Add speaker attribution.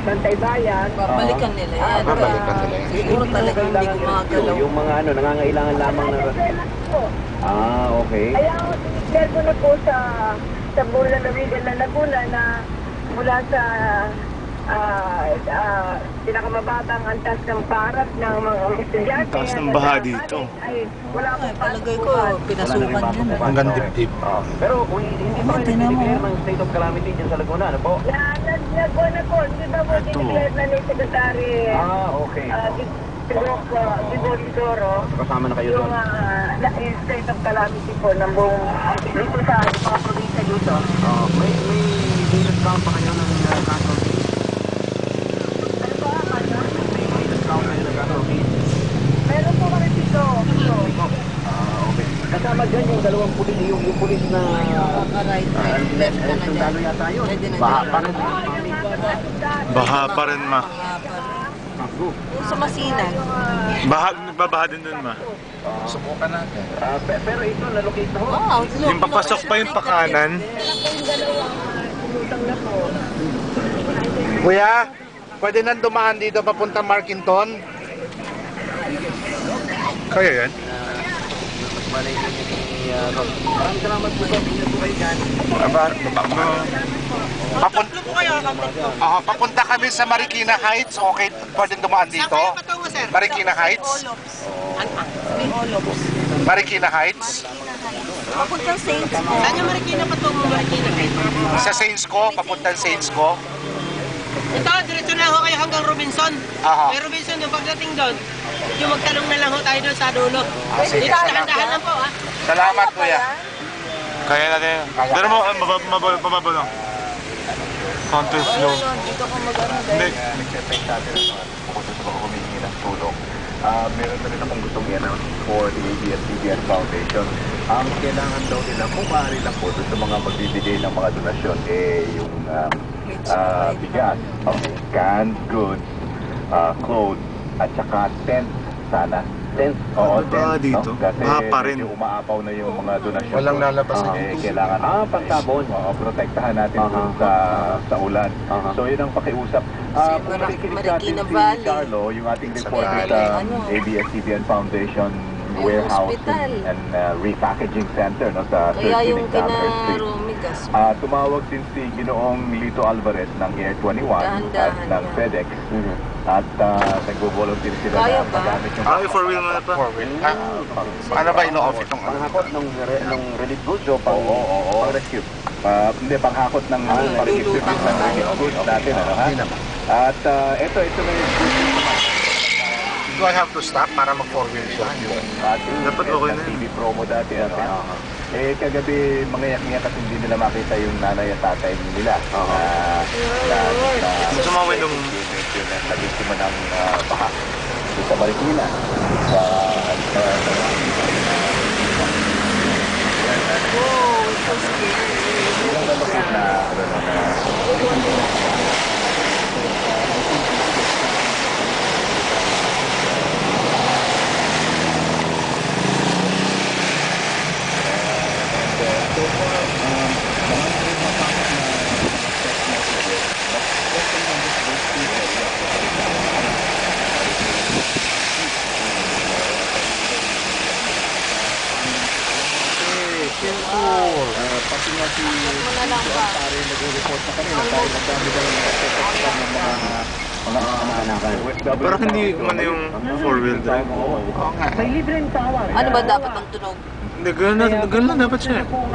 Speaker 1: Bantay Bayan.
Speaker 2: Babalikan nila yan.
Speaker 3: Babalikan nila yan.
Speaker 2: Siguro talagang hindi gumagalaw.
Speaker 4: Yung mga nangangailangan lamang na... okay.
Speaker 1: Kaya ako sinigler ko na po sa Bulan Navigan na Laguna na mula sa pinakamabatang antas ng parat ng mga estudyante.
Speaker 3: Taas ng baha dito.
Speaker 1: Ay, wala po
Speaker 2: Palagay ko, pinasukan yun.
Speaker 3: Hanggang dibdib.
Speaker 4: Pero kung hindi pa kayo nag-declare ng state of calamity dyan sa Laguna, ano po?
Speaker 1: Nagwa na po. Hindi ba po dinigler na ni Secretary
Speaker 4: Okay.
Speaker 1: Dibor-Doro
Speaker 4: Kasama na kayo
Speaker 1: yung
Speaker 4: doon.
Speaker 1: state of calamity po ng buong dito sa mga probinsya dito.
Speaker 4: May discount pa kayo ng casualty?
Speaker 1: Ano ba? Ano?
Speaker 4: May discount kayo ng casualty?
Speaker 1: Meron po kami dito.
Speaker 4: Okay. Kasama dyan yung dalawang pulis, yung pulis na...
Speaker 2: Right, left ka na
Speaker 4: sundalo
Speaker 2: dyan.
Speaker 4: yata yun.
Speaker 2: Pwede na
Speaker 4: Baha
Speaker 2: dyan.
Speaker 4: pa rin.
Speaker 3: Baha pa rin, ma.
Speaker 2: Baha pa rin. Yung sa Masinan.
Speaker 3: Baha din dun, ma. Subukan natin.
Speaker 4: Pero ito, nalocate na ho.
Speaker 3: Yung papasok pa yung pakanan.
Speaker 5: Kuya, pwede nang dumaan dito papunta Markinton?
Speaker 3: Kaya yan?
Speaker 4: Maraming salamat po. Ingat po kayo dyan.
Speaker 5: Papunta kami sa Marikina Heights. Okay, pwede dumaan dito? Marikina Heights? Marikina Heights?
Speaker 2: Papuntang Saints ko.
Speaker 6: Saan yung Marikina patungo Marikina?
Speaker 5: Sa Saints ko, papuntang Saints ko.
Speaker 6: Ito, diretso na ho kayo hanggang Robinson.
Speaker 5: Aha.
Speaker 6: May Robinson yung pagdating doon. Yung magtanong na lang ho tayo doon sa dulo.
Speaker 5: Sige,
Speaker 6: Dito,
Speaker 5: salamat.
Speaker 6: dahan-dahan lang po ha.
Speaker 5: Salamat, kuya.
Speaker 3: Kaya natin. Pero mababa lang. Counter flow.
Speaker 2: Dito ko mag-ano
Speaker 3: Hindi.
Speaker 4: Nag-check sa atin bukod sa mga humingi ng tulong. Meron na rin akong gustong i-announce for the ABS-CBN Foundation. Ang kailangan daw nila, kung maaari lang po doon sa mga magbibigay ng mga donasyon, yung bigas, canned goods, clothes, at saka tent sana. Tent, oo,
Speaker 3: Baha
Speaker 4: tent.
Speaker 3: dito.
Speaker 4: Kasi
Speaker 3: Baha pa rin.
Speaker 4: medyo umaapaw na yung mga donasyon.
Speaker 5: Walang
Speaker 4: doon.
Speaker 5: lalabas na
Speaker 4: Kailangan, pansabon. Protektahan natin doon sa ulan. So, yun ang pakiusap. Kung makikinig natin
Speaker 2: Marikina
Speaker 4: si
Speaker 2: Valley.
Speaker 4: Carlo, yung ating reporter
Speaker 2: Valley,
Speaker 4: sa
Speaker 2: ano?
Speaker 4: ABS-CBN Foundation
Speaker 2: Yung
Speaker 4: Warehouse
Speaker 2: hospital.
Speaker 4: and Repackaging Center no, sa
Speaker 2: Kaya
Speaker 4: 13
Speaker 2: yung
Speaker 4: Examiner Street.
Speaker 2: kinarumigas.
Speaker 4: Tumawag din si Ginoong Lito Alvarez ng Air 21 at
Speaker 2: Dahan-dahan
Speaker 4: ng
Speaker 2: lang.
Speaker 4: FedEx at nagbo-volunteer sila
Speaker 2: Kaya
Speaker 4: na
Speaker 2: ba?
Speaker 4: magamit yung
Speaker 3: Four wheel na pa.
Speaker 5: Ano ba ino-off itong ano?
Speaker 4: panghakot ng relief goods o pang-rescue? Hindi, panghakot ng pang-rescue ng relief goods natin. Ano, ha? At ito na yung
Speaker 5: Do I have to stop para mag-four wheel siya?
Speaker 3: Dapat okay na yun.
Speaker 4: TV promo dati. Kagabi, mangayak-ngayak at hindi nila makita yung nanay at tatay nila.
Speaker 3: Sumaway nung...
Speaker 4: Medyo na biktima ng baha dito sa Marikina.
Speaker 2: Oh, it's so scary.
Speaker 4: Pati nga si
Speaker 2: Mo na lang ba?
Speaker 4: pare nag-report na kanina dahil nagdami daw ng mga kamag-anakan.
Speaker 3: Pero hindi man yung four wheel drive.
Speaker 1: May libreng tawar.
Speaker 2: Ano ba dapat ang tunog?
Speaker 3: Hindi, ganun lang dapat siya.
Speaker 1: Kung